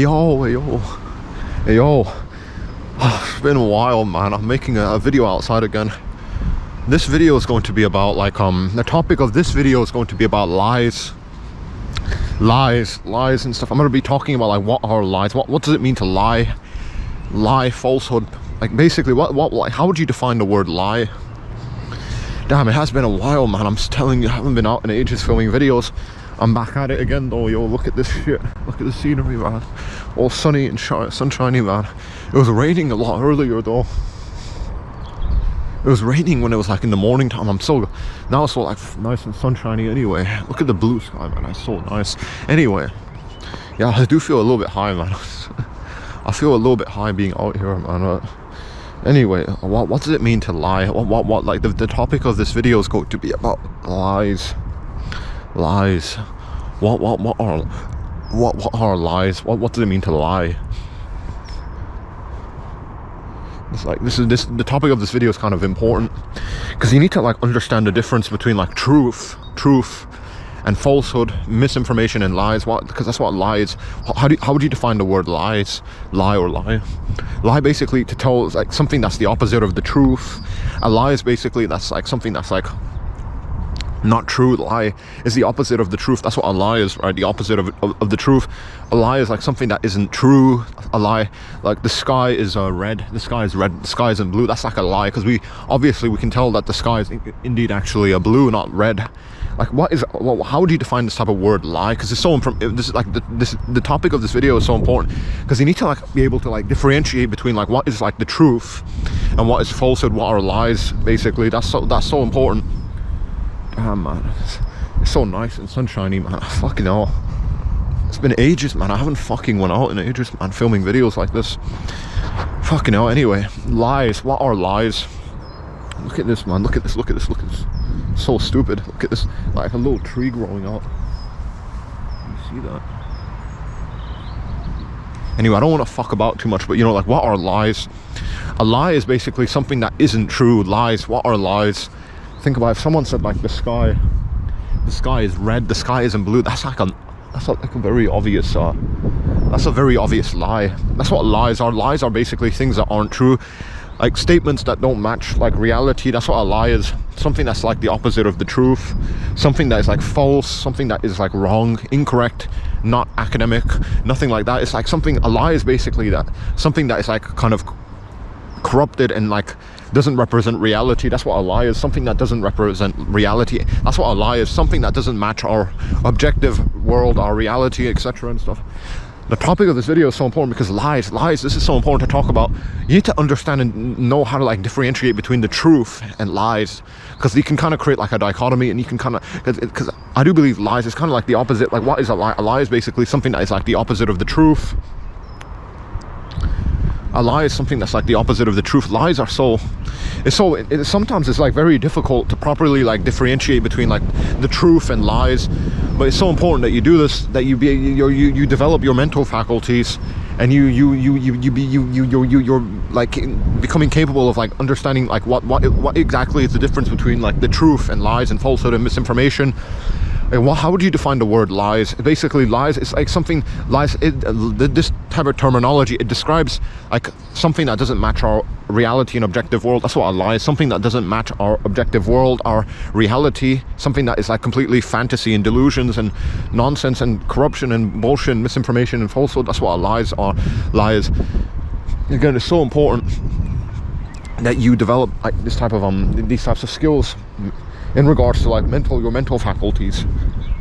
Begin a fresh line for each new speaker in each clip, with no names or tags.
Yo, yo, yo. It's been a while, man. I'm making a video outside again. This video is going to be about the topic of this video is going to be about lies and stuff. I'm going to be talking about like what are lies, what does it mean to lie, falsehood, like basically what how would you define the word lie? Damn, it has been a while, man. I'm just telling you, I haven't been out in ages filming videos. I'm back at it again though. Yo, look at this shit, look at the scenery, man. All sunny and sunshiny, man. It was raining a lot earlier though. It was raining when it was like in the morning time. Now it's so like nice and sunshiny anyway. Look at the blue sky, man. It's so nice. Anyway, yeah, I do feel a little bit high, man. I feel a little bit high being out here, man. Anyway, what does it mean to lie? What like the topic of this video is going to be about lies. What are lies? What does it mean to lie? It's like the topic of this video is kind of important because you need to like understand the difference between like truth and falsehood, misinformation and lies. Because that's what lies. How would you define the word lies? Lie basically to tell like something that's the opposite of the truth. A lie is basically that's like something that's like not true. Lie is the opposite of the truth. That's what a lie is, right? The opposite of the truth. A lie is like something that isn't true. A lie, like the sky is red, the sky is red, the sky isn't blue. That's like a lie because we can tell that the sky is indeed actually a blue, not red. Like how would you define this type of word lie? Because it's so this is like the topic of this video is so important because you need to like be able to like differentiate between like what is like the truth and what is falsehood, what are lies basically. That's so important. Damn, man, it's so nice and sunshiny, man. Fucking hell, it's been ages, man. I haven't fucking went out in ages, man, filming videos like this. Fucking hell. Anyway, lies. What are lies? Look at this, man. Look at this. So stupid. Look at this, like a little tree growing up. You see that? Anyway, I don't want to fuck about too much, but you know, like, what are lies? A lie is basically something that isn't true. Lies. What are lies? Think about if someone said like the sky is red, the sky isn't blue. That's like a very obvious that's a very obvious lie. That's what lies are. Lies are basically things that aren't true, like statements that don't match like reality. That's what a lie is. Something that's like the opposite of the truth, something that is like false, something that is like wrong, incorrect, not academic, nothing like that. It's like a lie is basically that something that is like kind of corrupted and like doesn't represent reality. That's what a lie is. Something that doesn't represent reality. That's what a lie is. Something that doesn't match our objective world, our reality, etc. and stuff. The topic of this video is so important because lies, this is so important to talk about. You need to understand and know how to like differentiate between the truth and lies, because you can kind of create like a dichotomy, and you can kind of, because I do believe lies is kind of like the opposite. Like, what is a lie? A lie is basically something that is like the opposite of the truth. A lie is something that's like the opposite of the truth. Lies are sometimes it's like very difficult to properly like differentiate between like the truth and lies, but it's so important that you do this, that you develop your mental faculties, and you're like becoming capable of like understanding like what exactly is the difference between like the truth and lies and falsehood and misinformation. How would you define the word lies? Basically, lies is like something, this type of terminology, it describes like something that doesn't match our reality and objective world. That's what a lie is. Something that doesn't match our objective world, our reality, something that is like completely fantasy and delusions and nonsense and corruption and bullshit and misinformation and falsehood. That's what lies are. Lies, again, it's so important that you develop like these types of skills in regards to like your mental faculties.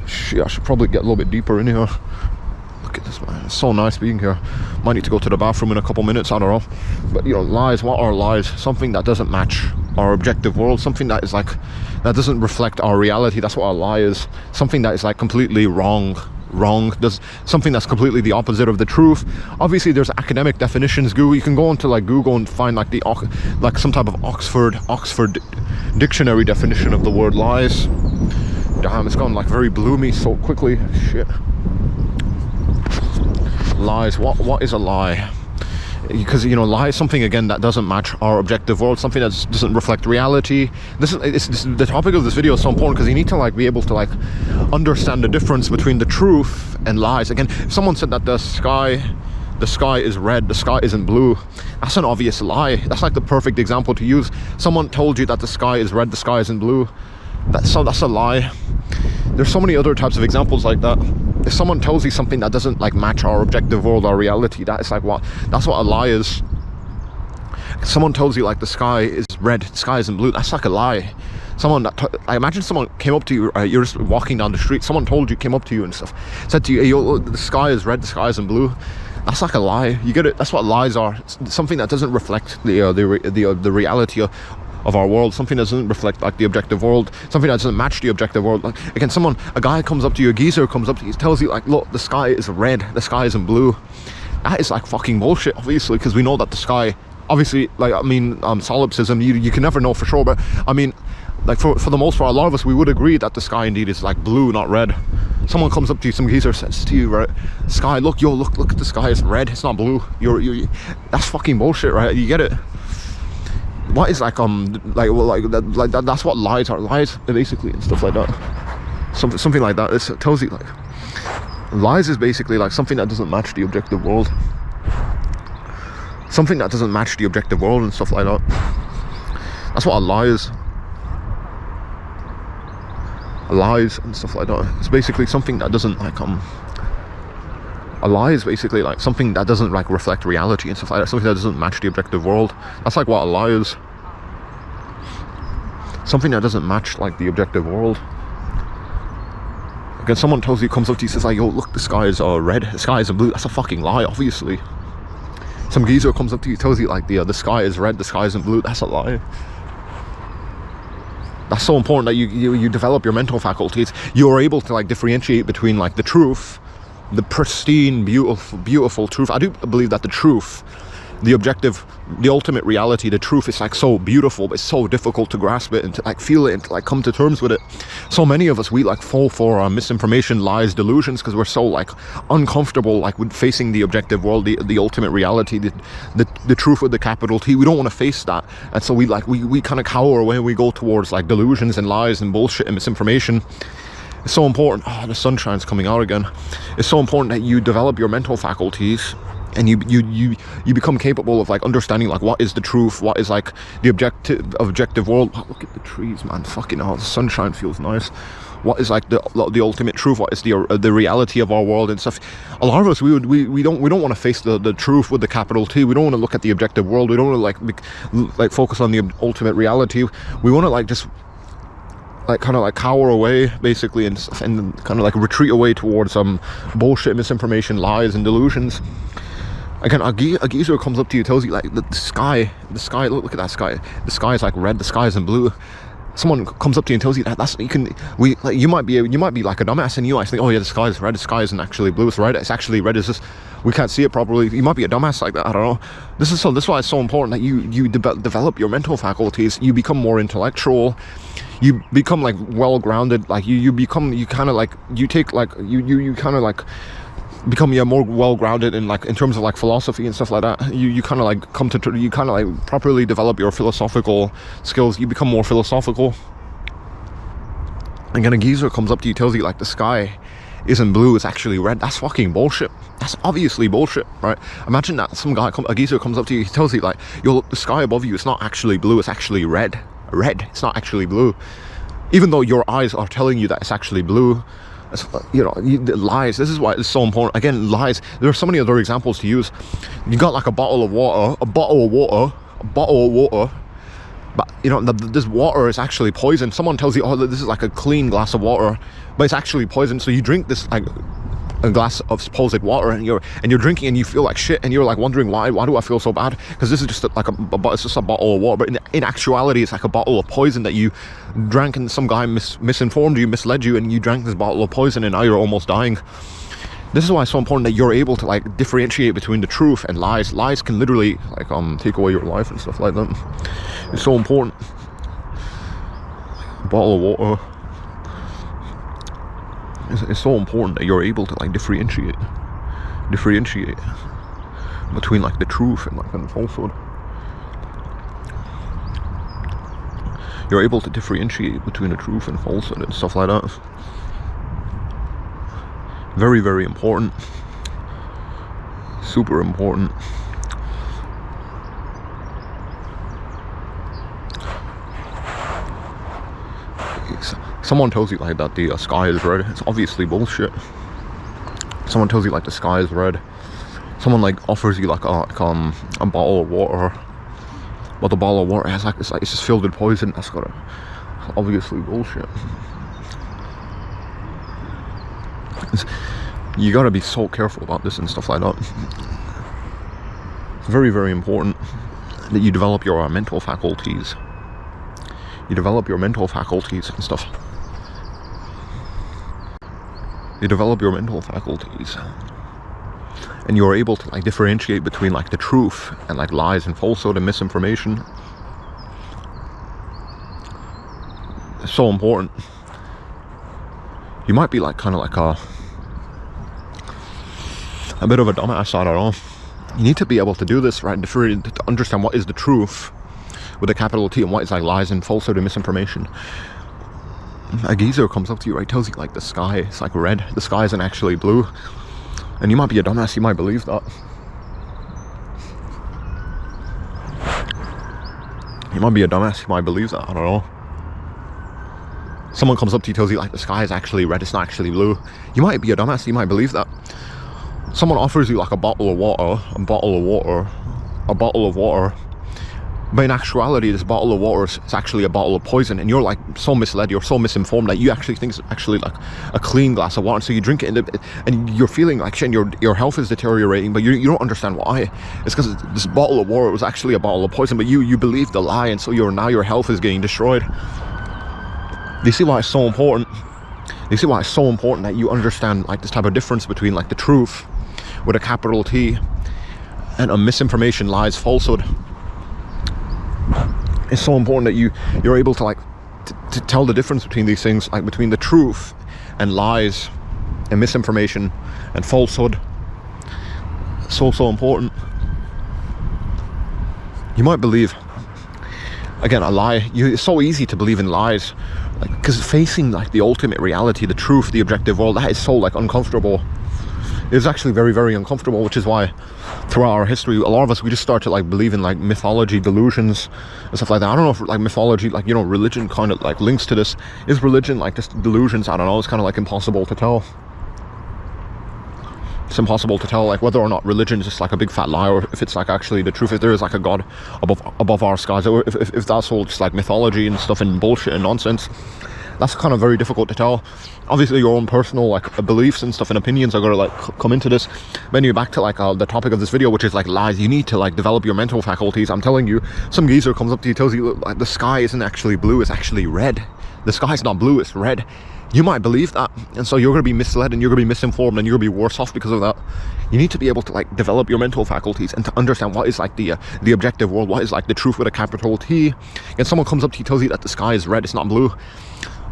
Shit, I should probably get a little bit deeper in here. Look at this, man. It's so nice being here. Might need to go to the bathroom in a couple minutes, I don't know. But you know, lies, what are lies? Something that doesn't match our objective world, something that is like, that doesn't reflect our reality. That's what a lie is. Something that is like completely wrong, does something that's completely the opposite of the truth. Obviously there's academic definitions. You can go into like Google and find like some type of Oxford dictionary definition of the word lies. Damn, it's gone like very bloomy so quickly. Shit. Lies, what is a lie? Because you know, lie is something again that doesn't match our objective world, something that doesn't reflect reality. The topic of this video is so important because you need to like be able to like understand the difference between the truth and lies. Again, if someone said that the sky the sky is red, the sky isn't blue. That's an obvious lie. That's like the perfect example to use. Someone told you that the sky is red, the sky isn't blue. That's a lie. There's so many other types of examples like that. If someone tells you something that doesn't like match our objective world, our reality, that's what a lie is. If someone tells you like the sky is red, the sky isn't blue, that's like a lie. Someone I imagine someone came up to you, you're just walking down the street, someone told you, came up to you and stuff, said to you, hey, yo, the sky is red, the sky isn't blue. That's like a lie. You get it? That's what lies are. It's something that doesn't reflect the reality of our world, something that doesn't reflect like the objective world, something that doesn't match the objective world. Like again, a guy comes up to you, a geezer comes up to you, tells you like, look, the sky is red, the sky isn't blue. That is like fucking bullshit, obviously, because we know that the sky, obviously, like, I mean, solipsism, you can never know for sure, but I mean, like for the most part, a lot of us, we would agree that the sky indeed is like blue, not red. Someone comes up to you, some geezer says to you, right, sky, look at the sky, it's red, it's not blue. That's fucking bullshit, right? You get it? What is like that's what lies are. Lies basically and stuff like that. Something like that. It tells you like lies is basically like something that doesn't match the objective world. Something that doesn't match the objective world and stuff like that. That's what a lie is. Lies and stuff like that. It's basically something that doesn't like a lie is basically like something that doesn't like reflect reality and stuff like that. Something that doesn't match the objective world. That's like what a lie is. Something that doesn't match like the objective world. Again, someone tells you, comes up to you, says like, yo, look, the sky is red, the sky isn't blue. That's a fucking lie, obviously. Some geezer comes up to you, tells you like the sky is red, the sky isn't blue. That's a lie. That's so important that you develop your mental faculties. You're able to like differentiate between like the truth, the pristine, beautiful truth. I do believe that the truth, the objective, the ultimate reality, the truth is like so beautiful, but it's so difficult to grasp it and to like feel it and to like come to terms with it. So many of us, we like fall for misinformation, lies, delusions, because we're so like uncomfortable like with facing the objective world, the ultimate reality, the truth with the capital T. We don't want to face that, and so we kind of cower away. We go towards like delusions and lies and bullshit and misinformation. It's so important. Oh, the sunshine's coming out again. It's so important that you develop your mental faculties and you become capable of like understanding like what is the truth, what is like the objective world. Oh, look at the trees, man. Fucking hell, the sunshine feels nice. What is like the ultimate truth? What is the reality of our world and stuff? A lot of us, we don't want to face the truth with the capital T. We don't want to look at the objective world. We don't want to like focus on the ultimate reality. We want to like just like kind of like cower away basically and kind of like retreat away towards some bullshit, misinformation, lies and delusions. Again, a geezer comes up to you, tells you like the sky, look at that sky, the sky is like red, the sky isn't blue. Someone comes up to you and tells you that you might be like a dumbass and you might think, oh yeah, the sky is red, the sky isn't actually blue, it's red, it's actually red, it's just we can't see it properly. You might be a dumbass like that, I don't know. This is why it's so important that you develop your mental faculties. You become more intellectual, you become like well-grounded, like you become more well-grounded in like in terms of like philosophy and stuff like that. You kind of like properly develop your philosophical skills. You become more philosophical. And then a geezer comes up to you, tells you like the sky isn't blue, it's actually red. That's fucking bullshit. That's obviously bullshit, right? Imagine that a geezer comes up to you, he tells you like, yo, look, the sky above you, it's not actually blue, it's actually red. It's not actually blue, even though your eyes are telling you that it's actually blue. You know, lies. This is why it's so important. Again, lies. There are so many other examples to use. You got like a bottle of water, but you know this water is actually poison. Someone tells you, oh, this is like a clean glass of water, but it's actually poison. So you drink this like a glass of supposed water, and you're drinking and you feel like shit, and you're like wondering why do I feel so bad? Because this is just it's just a bottle of water, but in actuality it's like a bottle of poison that you drank, and some guy misinformed you, misled you, and you drank this bottle of poison, and now you're almost dying. This is why it's so important that you're able to like differentiate between the truth and lies. Lies can literally like take away your life and stuff like that. It's so important. A bottle of water. It's so important that you're able to like differentiate between like the truth and like and falsehood. You're able to differentiate between the truth and falsehood and stuff like that. Very, very important. super important. Someone tells you like that the sky is red, it's obviously bullshit. Someone tells you like the sky is red. Someone like offers you like a bottle of water, but the bottle of water has like it's just filled with poison. That's obviously bullshit. You gotta be so careful about this and stuff like that. It's very, very important that you develop your mental faculties. You develop your mental faculties and stuff. You develop your mental faculties. And you're able to like differentiate between like the truth and like lies and falsehood and misinformation. It's so important. You might be like kind of like a bit of a dumbass, I don't know. You need to be able to do this, right? To understand what is the truth with a capital T and what is like lies and falsehood and misinformation. A geezer comes up to you, right? Tells you like the sky is like red. The sky isn't actually blue. And you might be a dumbass, you might believe that. You might be a dumbass, you might believe that, I don't know. Someone comes up to you, tells you like the sky is actually red, it's not actually blue. You might be a dumbass, you might believe that. Someone offers you like a bottle of water, but in actuality this bottle of water is actually a bottle of poison, and you're like so misled, you're so misinformed that you actually think it's actually like a clean glass of water. So you drink it and you're feeling like shit, and your health is deteriorating, but you don't understand why. It's because this bottle of water was actually a bottle of poison, but you believe the lie, and so now your health is getting destroyed. Do you see why it's so important? Do you see why it's so important that you understand like this type of difference between like the truth with a capital T and a misinformation, lies, falsehood? It's so important that you're able to like to tell the difference between these things, like between the truth and lies and misinformation and falsehood. So important. You might believe, again, a lie. It's so easy to believe in lies, like, because facing like the ultimate reality, the truth, the objective world, that is so like uncomfortable. It's actually very, very uncomfortable, which is why throughout our history, a lot of us, we just start to like believe in like mythology, delusions and stuff like that. I don't know if like mythology, like, you know, religion kind of like links to this. Is religion like just delusions? I don't know. It's kind of like impossible to tell. It's impossible to tell like whether or not religion is just like a big fat lie, or if it's like actually the truth, if there is like a God above our skies, or if that's all just like mythology and stuff and bullshit and nonsense. That's kind of very difficult to tell. Obviously your own personal like beliefs and stuff and opinions are going to like come into this. When you're back to like the topic of this video, which is like lies, you need to like develop your mental faculties. I'm telling you, some geezer comes up to you, tells you like the sky isn't actually blue, it's actually red. The sky's not blue, it's red. You might believe that, and so you're going to be misled and you're going to be misinformed and you're going to be worse off because of that. You need to be able to like develop your mental faculties and to understand what is like the objective world, what is like the truth with a capital T. And someone comes up to you, tells you that the sky is red, it's not blue.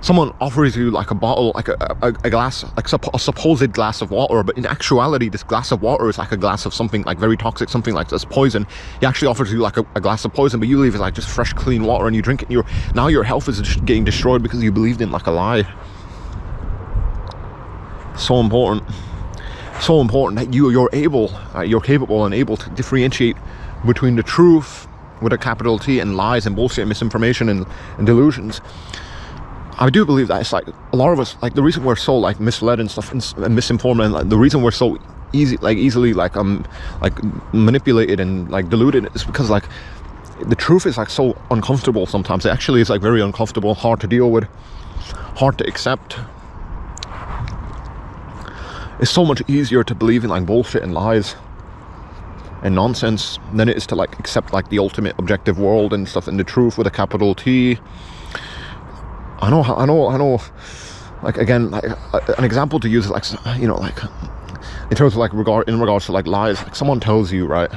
Someone offers you like a bottle, like a glass, like a supposed glass of water, but in actuality this glass of water is like a glass of something like very toxic, something like this poison. He actually offers you like a glass of poison, but you leave it like just fresh clean water and you drink it, and now your health is just getting destroyed because you believed in like a lie. So important that you're capable and able to differentiate between the truth with a capital T and lies and bullshit and misinformation and delusions. I do believe that it's like a lot of us, like the reason we're so like misled and stuff and misinformed, and like, the reason we're so easily like manipulated and like deluded is because like the truth is like so uncomfortable sometimes. It actually is like very uncomfortable, hard to deal with, hard to accept. It's so much easier to believe in like bullshit and lies and nonsense than it is to like accept like the ultimate objective world and stuff, and the truth with a capital T. I know. Like again, like an example to use is like, you know, like in terms of like in regards to like lies. Like someone tells you, right?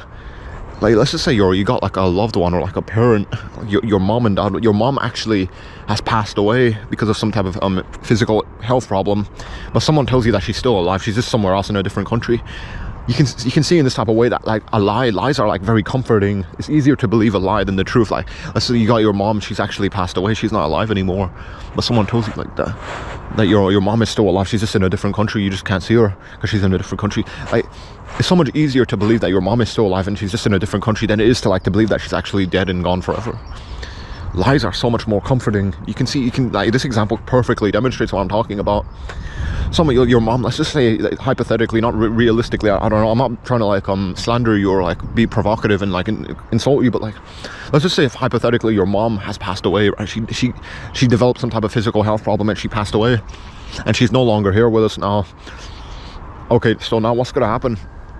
Like let's just say you got like a loved one or like a parent, your mom and dad. Your mom actually has passed away because of some type of physical health problem, but someone tells you that she's still alive. She's just somewhere else in a different country. you can see in this type of way that like lies are like very comforting. It's easier to believe a lie than the truth. Like, let's say you got your mom, she's actually passed away, she's not alive anymore, but someone tells you like that your mom is still alive, she's just in a different country, you just can't see her because she's in a different country. Like, it's so much easier to believe that your mom is still alive and she's just in a different country than it is to like to believe that she's actually dead and gone forever. Lies are so much more comforting. You can like, this example perfectly demonstrates what I'm talking about. Some of your mom, let's just say, like, hypothetically, not realistically, I don't know, I'm not trying to like slander you or like be provocative and like insult you, but like, let's just say if hypothetically your mom has passed away, right? She developed some type of physical health problem and she passed away and she's no longer here with us now. Okay, so now what's gonna happen?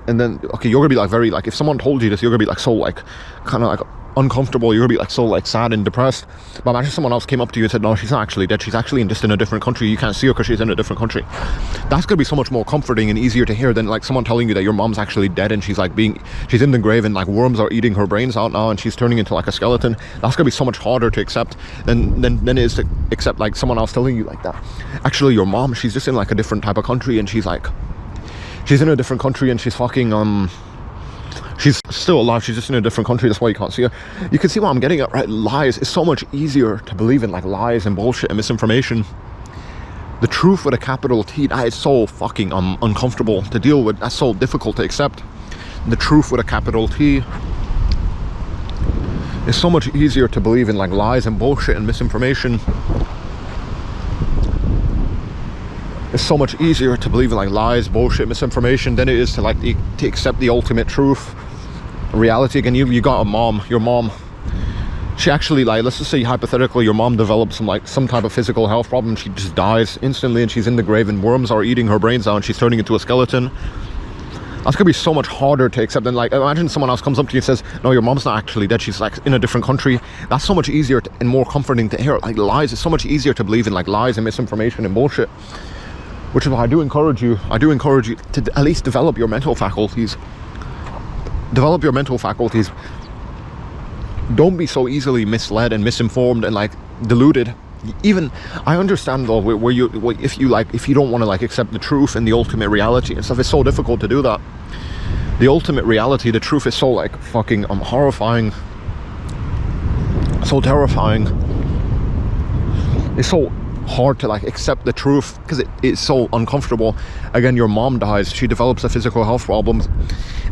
And then, okay, you're gonna be like very, like, if someone told you this, you're gonna be like so like kind of like uncomfortable, you're gonna be like so like sad and depressed. But imagine someone else came up to you and said, no, she's not actually dead, she's actually just in a different country, you can't see her because she's in a different country. That's gonna be so much more comforting and easier to hear than like someone telling you that your mom's actually dead and she's in the grave and like worms are eating her brains out now and she's turning into like a skeleton. That's gonna be so much harder to accept than it is to accept like someone else telling you like that. Actually, your mom, she's just in like a different type of country and she's in a different country and she's fucking she's still alive, she's just in a different country, that's why you can't see her. You can see what I'm getting at, right? Lies is so much easier to believe in, like lies and bullshit and misinformation. The truth with a capital T, that is so fucking uncomfortable to deal with, that's so difficult to accept. The truth with a capital T is so much easier to believe in, like lies and bullshit and misinformation. It's so much easier to believe in like lies, bullshit, misinformation than it is to like to accept the ultimate truth, reality. Again, you got a mom, your mom, she actually, like, let's just say hypothetically your mom develops some type of physical health problem, she just dies instantly and she's in the grave and worms are eating her brains out and she's turning into a skeleton. That's gonna be so much harder to accept than like, imagine someone else comes up to you and says, no, your mom's not actually dead, she's like in a different country. That's so much easier and more comforting to hear. Like lies, it's so much easier to believe in like lies and misinformation and bullshit. Which is why I do encourage you to at least develop your mental faculties. Develop your mental faculties. Don't be so easily misled and misinformed and like deluded. Even, I understand though, if you don't want to like accept the truth and the ultimate reality and stuff, it's so difficult to do that. The ultimate reality, the truth is so like fucking horrifying, so terrifying. It's so hard to like accept the truth because it's so uncomfortable. Again, your mom dies, she develops a physical health problem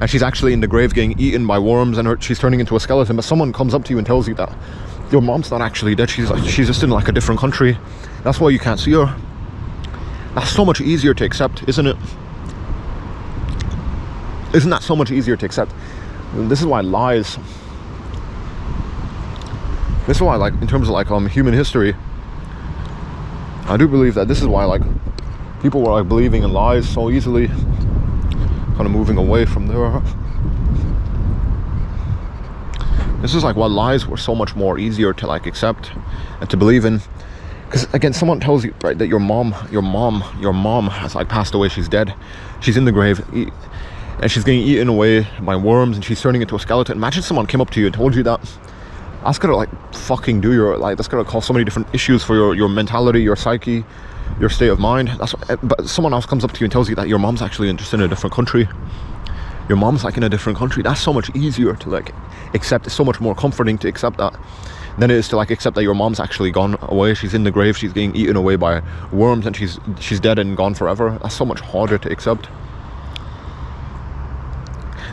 and she's actually in the grave getting eaten by worms and she's turning into a skeleton, but someone comes up to you and tells you that your mom's not actually dead, she's just in like a different country, that's why you can't see her. That's so much easier to accept, isn't it? Isn't that so much easier to accept? This is why lies, this is why, like, in terms of like human history, I do believe that this is why like people were like believing in lies so easily, kind of moving away from there. This is like why lies were so much more easier to like accept and to believe in. Because again, someone tells you, right, that your mom has like passed away, she's dead, she's in the grave and she's getting eaten away by worms and she's turning into a skeleton. Imagine someone came up to you and told you that. That's gonna like fucking do your, like, that's gonna cause so many different issues for your mentality, your psyche, your state of mind. But someone else comes up to you and tells you that your mom's actually just in a different country. Your mom's like in a different country. That's so much easier to like accept. It's so much more comforting to accept that than it is to like accept that your mom's actually gone away. She's in the grave, she's getting eaten away by worms and she's dead and gone forever. That's so much harder to accept.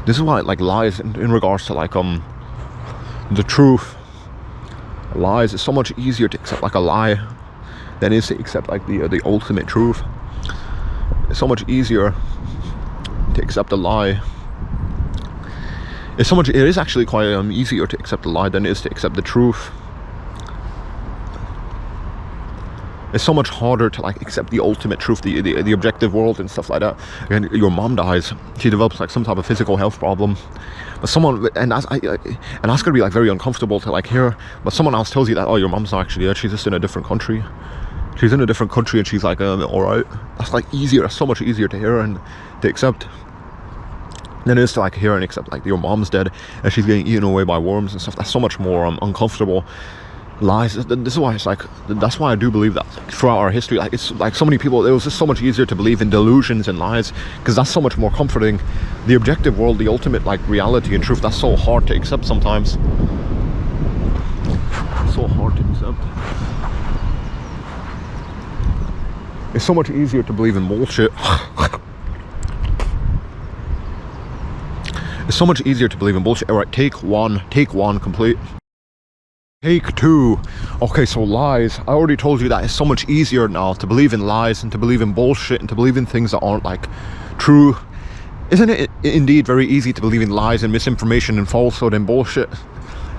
This is why like lies in regards to like the truth, lies is so much easier to accept like a lie than it is to accept like the ultimate truth. It's so much easier to accept a lie. It is actually quite easier to accept a lie than it is to accept the truth. It's so much harder to like accept the ultimate truth, the objective world and stuff like that. Again, your mom dies, she develops like some type of physical health problem, but someone, and that's gonna be like very uncomfortable to like hear, but someone else tells you that, oh, your mom's not actually dead, she's just in a different country. She's in a different country and she's like alright. That's like easier, that's so much easier to hear and to accept than it is to like hear and accept like your mom's dead and she's getting eaten away by worms and stuff. That's so much more uncomfortable. lies. This is why it's like, that's why I do believe that throughout our history, like, it's like so many people, it was just so much easier to believe in delusions and lies, because that's so much more comforting. The objective world, the ultimate like reality and truth, that's so hard to accept sometimes. So hard to accept. It's so much easier to believe in bullshit. It's so much easier to believe in bullshit. All right, take one complete. Take two. Okay, so lies. I already told you that it's so much easier now to believe in lies and to believe in bullshit and to believe in things that aren't like true. Isn't it indeed very easy to believe in lies and misinformation and falsehood and bullshit?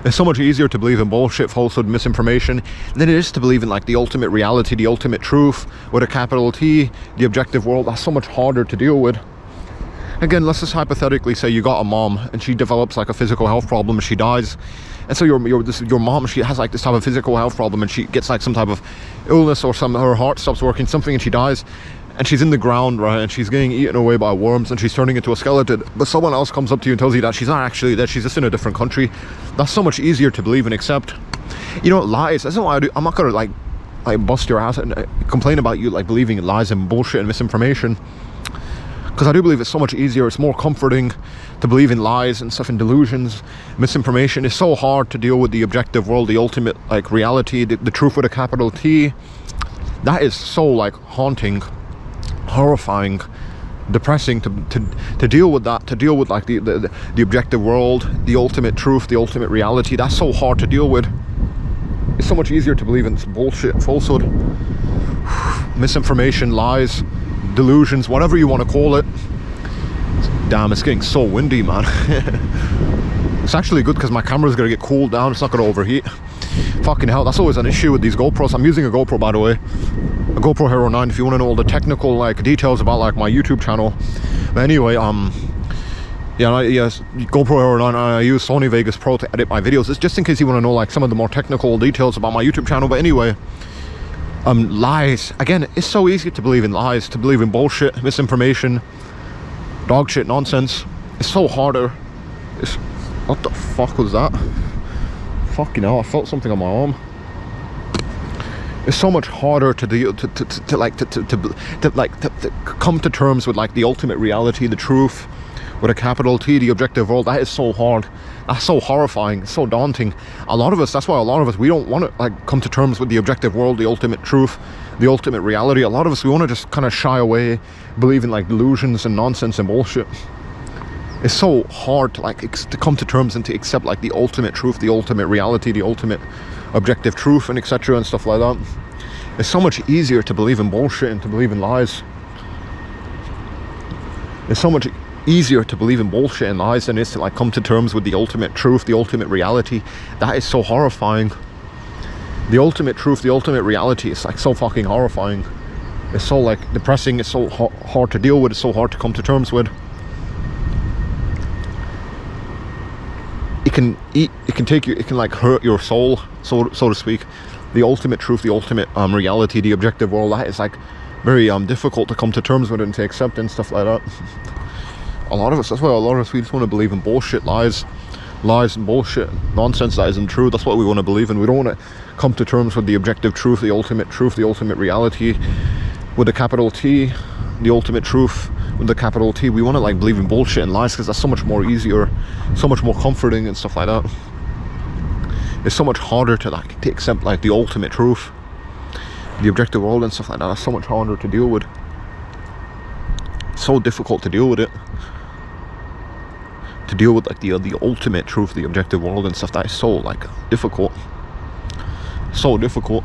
It's so much easier to believe in bullshit, falsehood, misinformation than it is to believe in like the ultimate reality, the ultimate truth with a capital T, the objective world. That's so much harder to deal with. Again, let's just hypothetically say you got a mom and she develops like a physical health problem and she dies. And so your mom, she has like this type of physical health problem and she gets like some type of illness or her heart stops working, something, and she dies. And she's in the ground, right, and she's getting eaten away by worms and she's turning into a skeleton. But someone else comes up to you and tells you that she's not actually dead, she's just in a different country. That's so much easier to believe and accept. You know, lies, that's not what I do. I'm not gonna like bust your ass and complain about you like believing in lies and bullshit and misinformation. Because I do believe it's so much easier, it's more comforting to believe in lies and stuff and delusions. Misinformation is so hard to deal with the objective world, the ultimate like reality, the truth with a capital T. That is so like haunting, horrifying, depressing to deal with that, to deal with like the objective world, the ultimate truth, the ultimate reality. That's so hard to deal with. It's so much easier to believe in bullshit, falsehood, misinformation, lies, delusions, whatever you want to call it. Damn, it's getting so windy, man. It's actually good because my camera's gonna get cooled down, it's not gonna overheat. Fucking hell, that's always an issue with these GoPros. I'm using a GoPro, by the way, a GoPro Hero 9, if you want to know all the technical like details about like my YouTube channel. But anyway, yes, GoPro Hero 9, I use Sony Vegas Pro to edit my videos. It's just in case you want to know like some of the more technical details about my YouTube channel. But anyway, lies, again, it's so easy to believe in lies, to believe in bullshit, misinformation, dog shit, nonsense. It's so harder. What the fuck was that? Fucking hell, I felt something on my arm. It's so much harder to deal to come to terms with like the ultimate reality, the truth with a capital T, the objective world. That is so hard. That's so horrifying, so daunting. A lot of us, that's why a lot of us, we don't want to like come to terms with the objective world, the ultimate truth, the ultimate reality. A lot of us, we want to just kind of shy away, believe in like delusions and nonsense and bullshit. It's so hard to like to come to terms and to accept like the ultimate truth, the ultimate reality, the ultimate objective truth, and etc. and stuff like that. It's so much easier to believe in bullshit and to believe in lies. It's so much easier to believe in bullshit and lies than it is to like come to terms with the ultimate truth, the ultimate reality. That is so horrifying. The ultimate truth, the ultimate reality is like so fucking horrifying. It's so like depressing. It's so hard to deal with. It's so hard to come to terms with. It can take you, it can like hurt your soul, so to speak. The ultimate truth, the ultimate reality, the objective world, that is like very difficult to come to terms with and to accept and stuff like that. A lot of us, that's why a lot of us, we just want to believe in bullshit, lies and bullshit, nonsense that isn't true. That's what we want to believe in. We don't want to come to terms with the objective truth, the ultimate reality with a capital T, the ultimate truth with the capital T. We want to like believe in bullshit and lies because that's so much more easier, so much more comforting and stuff like that. It's so much harder to like to accept like the ultimate truth, the objective world and stuff like that. That's so much harder to deal with. It's so difficult to deal with it. To deal with like the ultimate truth, the objective world and stuff. That is so like difficult. So difficult.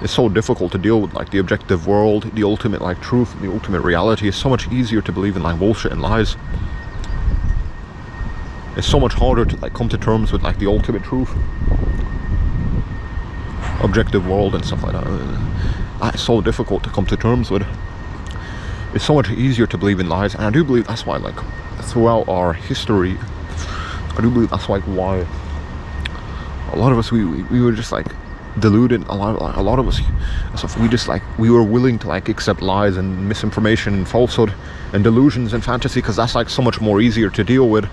It's so difficult to deal with like the objective world, the ultimate like truth, the ultimate reality. It's so much easier to believe in like bullshit and lies. It's so much harder to like come to terms with like the ultimate truth, objective world and stuff like that. That's so difficult to come to terms with. It's so much easier to believe in lies, and I do believe that's why like throughout our history, I do believe that's like why a lot of us we were just like deluded. A lot of us, we just like we were willing to like accept lies and misinformation and falsehood and delusions and fantasy because that's like so much more easier to deal with.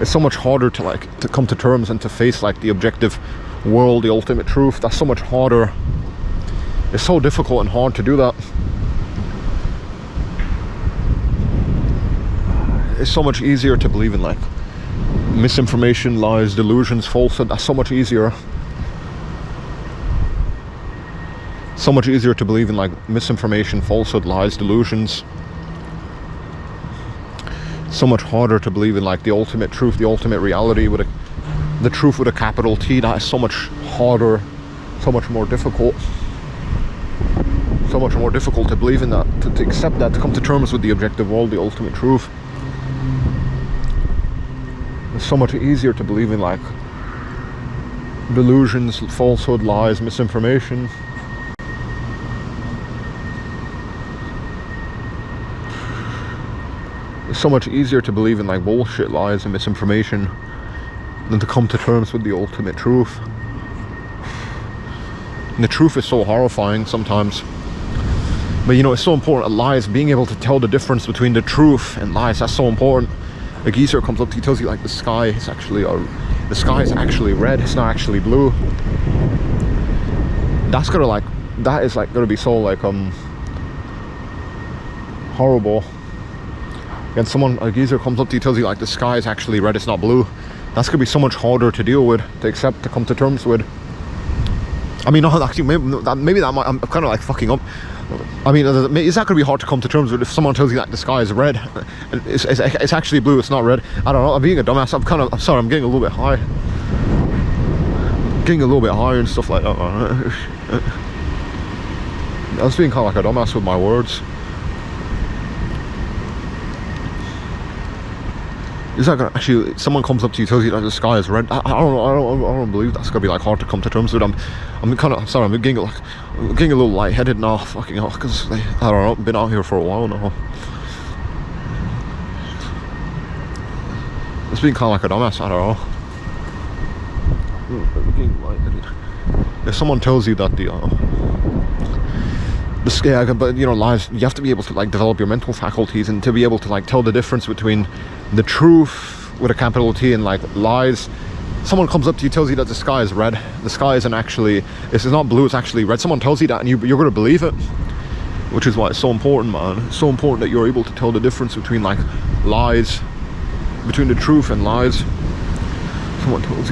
it's so much harder to like to come to terms and to face like the objective world, the ultimate truth. That's so much harder. It's so difficult and hard to do that. It's so much easier to believe in like misinformation, lies, delusions, falsehood. That's so much easier. So much easier to believe in like misinformation, falsehood, lies, delusions. So much harder to believe in like the ultimate truth, the ultimate reality, with the truth with a capital T. That is so much harder, so much more difficult. So much more difficult to believe in that, to accept that, to come to terms with the objective world, the ultimate truth. It's so much easier to believe in like delusions, falsehood, lies, misinformation. It's so much easier to believe in like bullshit, lies and misinformation than to come to terms with the ultimate truth. And the truth is so horrifying sometimes. But you know, it's so important. Lies, being able to tell the difference between the truth and lies, that's so important. A geezer comes up to you, tells you like the sky is actually red, it's not actually blue. That's gonna like, that is like gonna be so like horrible. And a geezer comes up to you, tells you like the sky is actually red, it's not blue. That's gonna be so much harder to deal with, to accept, to come to terms with. I mean, no, actually, maybe that might, I'm kind of like fucking up. I mean, is that gonna be hard to come to terms with if someone tells you that the sky is red and it's actually blue, it's not red? I don't know, I'm being a dumbass. I'm sorry, I'm getting a little bit high. Getting a little bit higher and stuff like that. I was being kind of like a dumbass with my words. Is that gonna actually, someone comes up to you, tells you that the sky is red? I don't know, I don't believe that's gonna be like hard to come to terms with. I'm getting a little lightheaded now, fucking hell, because I don't know, I've been out here for a while now. It's been kind of like a dumbass, I don't know. I'm getting lightheaded. If someone tells you that but you know, lies, you have to be able to like develop your mental faculties and to be able to like tell the difference between the truth with a capital T and like lies. Someone comes up to you, tells you that the sky is red, the sky isn't actually, it's not blue, it's actually red. Someone tells you that and you're going to believe it, which is why it's so important, man. It's so important that you're able to tell the difference between like lies, between the truth and lies. Someone tells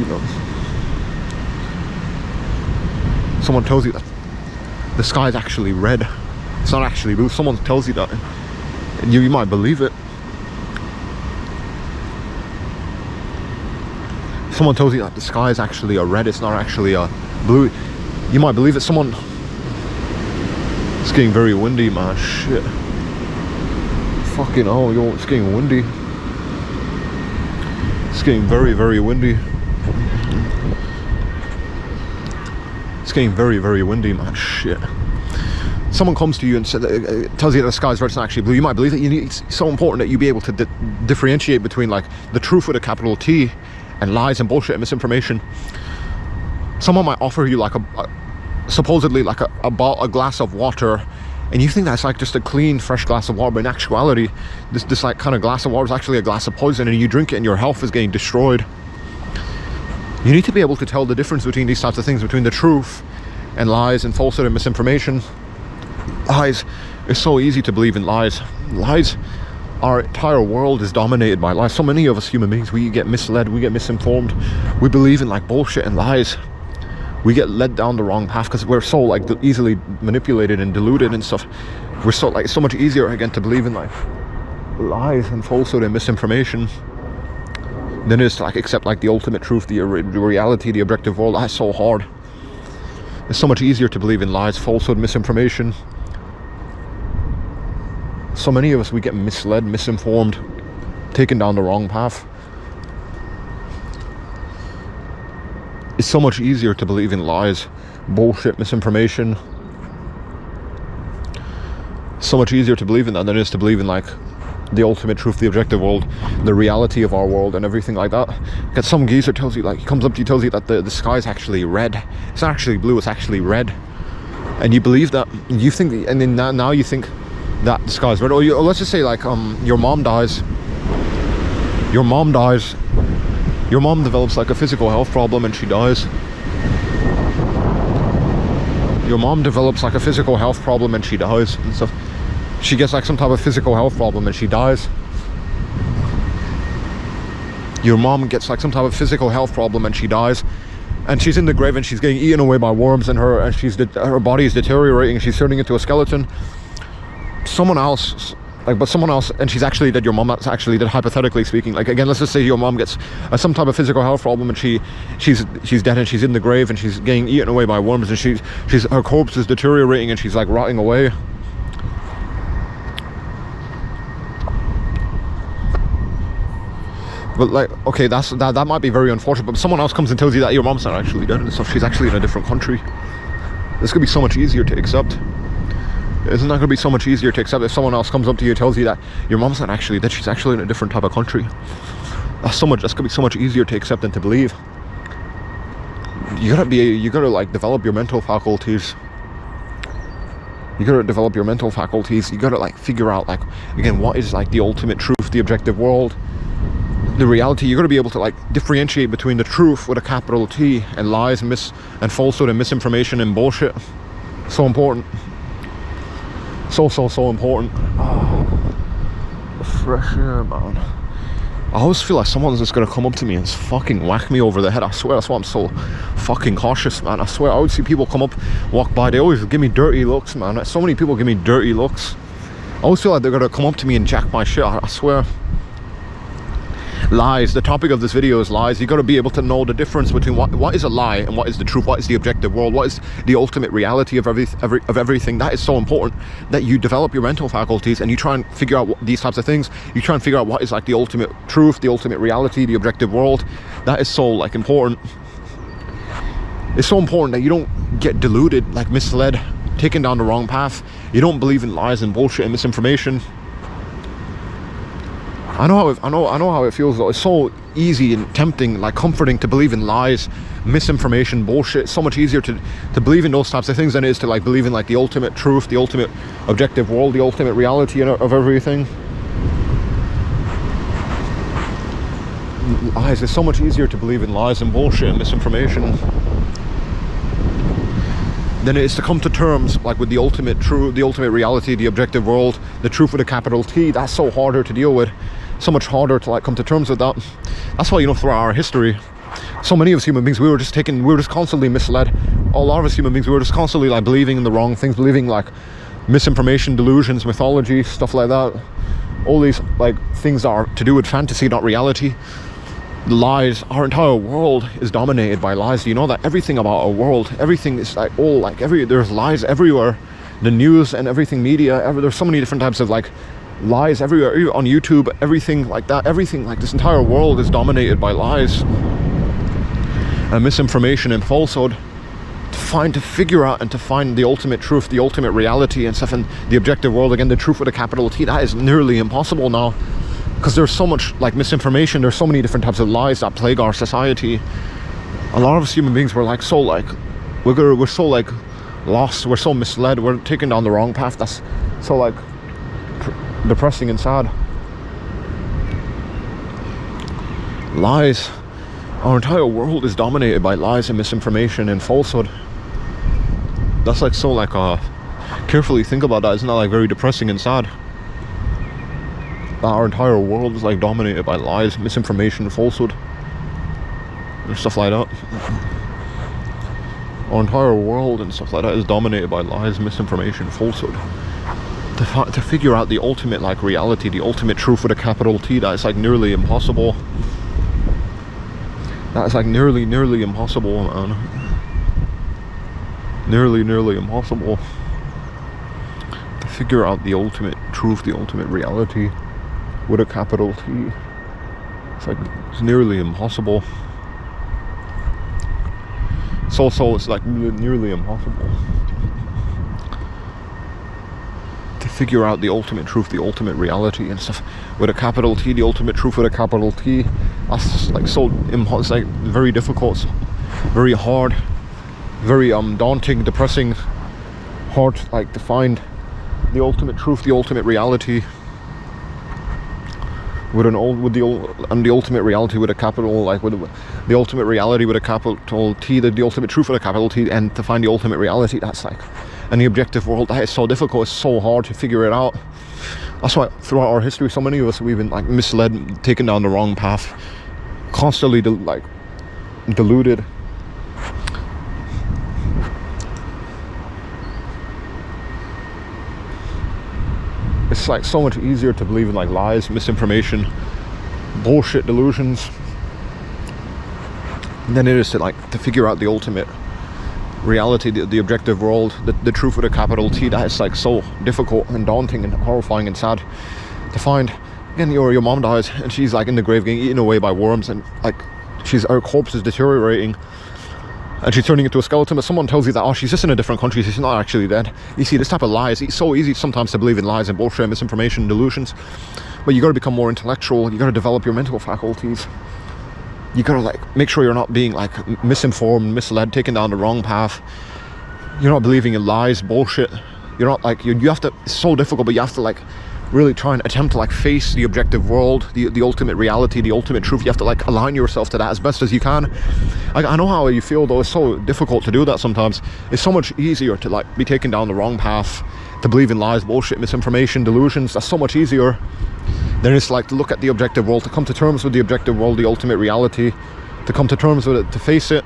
you that the sky is actually red, it's not actually blue. Someone tells you that and you might believe it. Someone tells you that the sky is actually a red, it's not actually a blue, you might believe it. Someone, it's getting very windy, man. Shit, fucking hell, yo, it's getting windy. It's getting very, very windy. It's getting very, very windy, man. Shit. Someone comes to you and tells you that the sky is red, it's not actually blue. You might believe it. It's so important that you be able to differentiate between like the truth with a capital T and lies and bullshit and misinformation. Someone might offer you like supposedly like a glass of water, and you think that's like just a clean, fresh glass of water, but in actuality, this like kind of glass of water is actually a glass of poison, and you drink it and your health is getting destroyed. You need to be able to tell the difference between these types of things, between the truth and lies and falsehood and misinformation. Lies, it's so easy to believe in lies. Lies, our entire world is dominated by lies. So many of us human beings, we get misled, we get misinformed. We believe in like bullshit and lies. We get led down the wrong path because we're so like easily manipulated and deluded and stuff. We're so like, so much easier again to believe in like lies and falsehood and misinformation than it is to like accept like the ultimate truth, the reality, the objective world. That's so hard. It's so much easier to believe in lies, falsehood, misinformation. So many of us, we get misled, misinformed, taken down the wrong path. It's so much easier to believe in lies, bullshit, misinformation. So much easier to believe in that than it is to believe in like the ultimate truth, the objective world, the reality of our world and everything like that. Because some geezer tells you, like, he comes up to you, tells you that the sky is actually red. It's not actually blue, it's actually red. And you believe that, and you think, and then now you think that the sky is red. Or let's just say like your mom dies Your mom develops like a physical health problem and she dies. Your mom develops like a physical health problem and she dies and stuff. She gets like some type of physical health problem and she dies. Your mom gets like some type of physical health problem and she dies. And she's in the grave and she's getting eaten away by worms, and her body is deteriorating. She's turning into a skeleton. Someone else, and she's actually dead. Your mom is actually dead, hypothetically speaking. Like, again, let's just say your mom gets some type of physical health problem and she's dead and she's in the grave and she's getting eaten away by worms, and her corpse is deteriorating and she's like rotting away. But like, okay, that might be very unfortunate, but someone else comes and tells you that your mom's not actually dead and stuff. She's actually in a different country. This could be so much easier to accept. Isn't that going to be so much easier to accept if someone else comes up to you and tells you that your mom's not actually dead, she's actually in a different type of country? That's going to be so much easier to accept and to believe. You gotta like develop your mental faculties. You gotta develop your mental faculties. You gotta like figure out, like, again, what is like the ultimate truth, the objective world, the reality. You're going to be able to like differentiate between the truth with a capital T and lies and falsehood and misinformation and bullshit. So important. So important. Oh, the fresh air, man. I always feel like someone's just going to come up to me and just fucking whack me over the head. I swear, that's why I'm so fucking cautious, man. I swear, I would see people come up, walk by, they always give me dirty looks, man. So many people give me dirty looks. I always feel like they're going to come up to me and jack my shit. I swear. Lies. The topic of this video is lies. You got to be able to know the difference between what is a lie and what is the truth, what is the objective world, what is the ultimate reality of everything. That is so important, that you develop your mental faculties and you try and figure out these types of things. You try and figure out what is like the ultimate truth, the ultimate reality, the objective world. That is so like important. It's so important that you don't get deluded, like misled, taken down the wrong path. You don't believe in lies and bullshit and misinformation. I know how it feels though. It's so easy and tempting, like comforting, to believe in lies, misinformation, bullshit. It's so much easier to believe in those types of things than it is to like believe in like the ultimate truth, the ultimate objective world, the ultimate reality of everything. Lies. It's so much easier to believe in lies and bullshit and misinformation than it is to come to terms like with the ultimate truth, the ultimate reality, the objective world, the truth with a capital T. That's so harder to deal with. So much harder to like come to terms with that. That's why, you know, throughout our history, so many of us human beings, we were just constantly misled. A lot of us human beings, we were just constantly like believing in the wrong things, believing like misinformation, delusions, mythology, stuff like that. All these like things that are to do with fantasy, not reality. Lies. Our entire world is dominated by lies. Do you know that everything about our world, everything is like all like there's lies everywhere. The news and everything, media, there's so many different types of like lies everywhere, on YouTube, everything like that. Everything, like this entire world is dominated by lies and misinformation and falsehood. To figure out and to find the ultimate truth, the ultimate reality and stuff, and the objective world, again, the truth with a capital T, that is nearly impossible now, because there's so much like misinformation. There's so many different types of lies that plague our society. A lot of us human beings, we're so like lost, we're so misled, we're taken down the wrong path. That's so like depressing and sad. Lies. Our entire world is dominated by lies and misinformation and falsehood. That's like so like carefully think about that. Isn't that like very depressing and sad? That our entire world is like dominated by lies, misinformation, falsehood and stuff like that. Our entire world and stuff like that is dominated by lies, misinformation, falsehood. To figure out the ultimate like reality, the ultimate truth with a capital T, that is like nearly impossible. That is like nearly impossible, man. Nearly impossible. To figure out the ultimate truth, the ultimate reality with a capital T. It's nearly impossible. It's like nearly impossible to figure out the ultimate truth, the ultimate reality and stuff with a capital T, the ultimate truth with a capital T. That's like so it's like very difficult, very hard, very daunting, depressing, hard like to find the ultimate truth, the ultimate reality. with the ultimate reality with a capital, like with the ultimate reality with a capital T, the ultimate truth with a capital T, and to find the ultimate reality, that's like, and the objective world, that is so difficult, it's so hard to figure it out. That's why throughout our history, so many of us, we've been like misled, taken down the wrong path, constantly deluded. It's like so much easier to believe in like lies, misinformation, bullshit, delusions, than it is to figure out the ultimate reality, the objective world, the truth with a capital T. That is like so difficult and daunting and horrifying and sad to find. Again, your mom dies and she's like in the grave getting eaten away by worms, and like her corpse is deteriorating and she's turning into a skeleton, but someone tells you that, oh, she's just in a different country, she's not actually dead. You see, this type of lies, it's so easy sometimes to believe in lies and bullshit, misinformation, delusions, but you got to become more intellectual, you got to develop your mental faculties, you got to like make sure you're not being like misinformed, misled, taken down the wrong path, you're not believing in lies, bullshit, you're not like, you have to, it's so difficult, but you have to like really try and attempt to like face the objective world, the ultimate reality, the ultimate truth. You have to like align yourself to that as best as you can. I know how you feel though, it's so difficult to do that sometimes. It's so much easier to like be taken down the wrong path, to believe in lies, bullshit, misinformation, delusions. That's so much easier than it's like to look at the objective world, to come to terms with the objective world, the ultimate reality, to come to terms with it, to face it.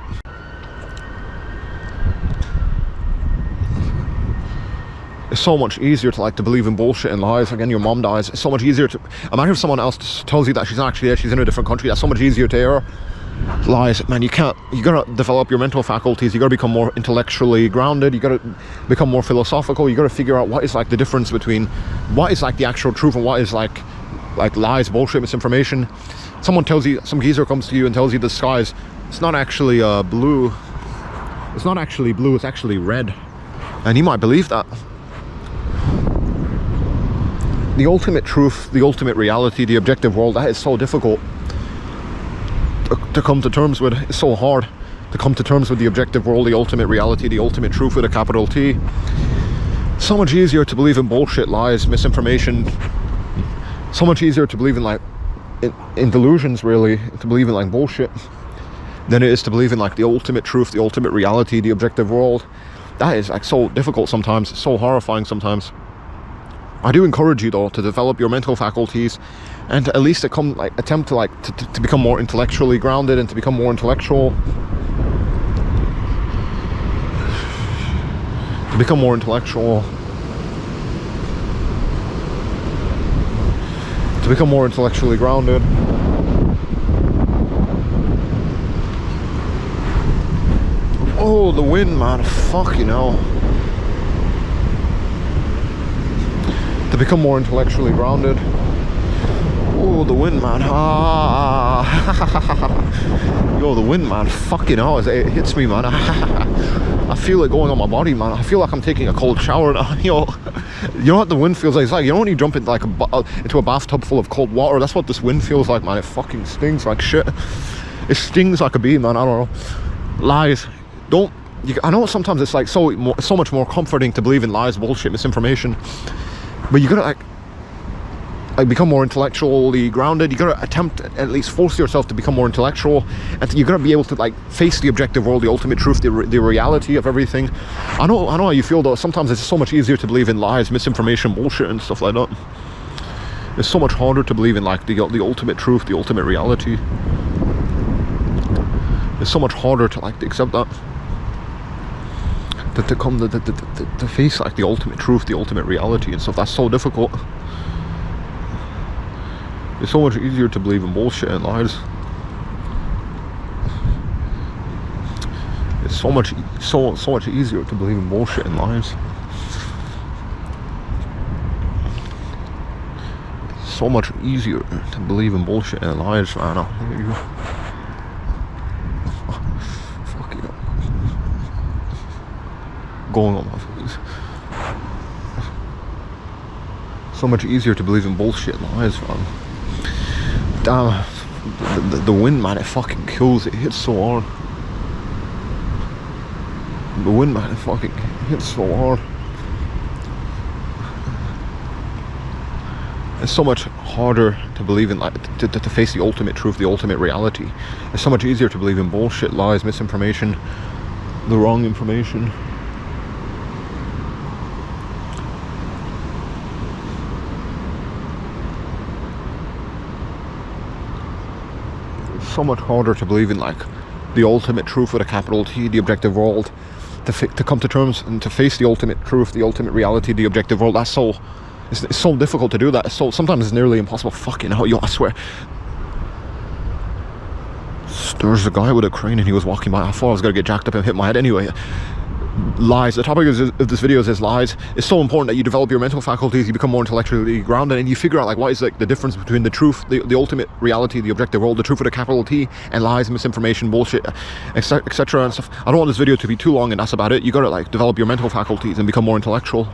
It's so much easier to like to believe in bullshit and lies. Again, your mom dies, it's so much easier to imagine if someone else tells you that she's not actually there, she's in a different country. That's so much easier to hear. Lies, man, you gotta develop your mental faculties, you gotta become more intellectually grounded, you gotta become more philosophical, you gotta figure out what is like the difference between what is like the actual truth and what is like lies, bullshit, misinformation. Someone tells you, some geezer comes to you and tells you the skies, it's not actually blue, it's not actually blue, it's actually red, and you might believe that. The ultimate truth, the ultimate reality, the objective world, that is so difficult to come to terms with. It's so hard to come to terms with the objective world, the ultimate reality, the ultimate truth with a capital T. So much easier to believe in bullshit, lies, misinformation. So much easier to believe in like in delusions, really, to believe in like bullshit, than it is to believe in like the ultimate truth, the ultimate reality, the objective world. That is like so difficult sometimes, so horrifying sometimes. I do encourage you though to develop your mental faculties and to at least attempt to become more intellectually grounded and to become more intellectual. To become more intellectual. To become more intellectually grounded. Oh, the wind, man. Fuck, you know. To become more intellectually grounded. Oh, the wind, man. Yo, the wind, man. Fucking hell, it hits me, man. I feel it going on my body, man. I feel like I'm taking a cold shower now. Yo, you know what the wind feels like? It's like, you know when you jump into like into a bathtub full of cold water? That's what this wind feels like, man. It fucking stings like shit. It stings like a bee, man. I don't know. Lies. I know sometimes it's like so much more comforting to believe in lies, bullshit, misinformation. But you gotta like become more intellectually grounded. You gotta attempt, at least force yourself to become more intellectual, and you gotta be able to like face the objective world, the ultimate truth, the reality of everything. I know how you feel though. Sometimes it's so much easier to believe in lies, misinformation, bullshit, and stuff like that. It's so much harder to believe in like the ultimate truth, the ultimate reality. It's so much harder to like accept that. To face like the ultimate truth, the ultimate reality and stuff. That's so difficult. It's so much easier to believe in bullshit and lies. It's so much easier to believe in bullshit and lies. It's so much easier to believe in bullshit and lies, man. Going on my face. So much easier to believe in bullshit and lies, man. Damn, the wind, man, it fucking kills. It hits so hard. The wind, man, it fucking hits so hard. It's so much harder to believe in, like, to face the ultimate truth, the ultimate reality. It's so much easier to believe in bullshit, lies, misinformation, the wrong information. It's so much harder to believe in, like, the ultimate truth with a capital T, the objective world, to come to terms and to face the ultimate truth, the ultimate reality, the objective world. That's so, it's so difficult to do that. It's so, sometimes it's nearly impossible. Fucking hell, yo, I swear. There's a guy with a crane and he was walking by. I thought I was gonna get jacked up and hit my head. Anyway, lies. The topic of this video is lies. It's so important that you develop your mental faculties, you become more intellectually grounded, and you figure out, like, what is, like, the difference between the truth, the ultimate reality, the objective world, the truth with a capital T, and lies, misinformation, bullshit, etc. and stuff. I don't want this video to be too long, and that's about it. You gotta, like, develop your mental faculties and become more intellectual.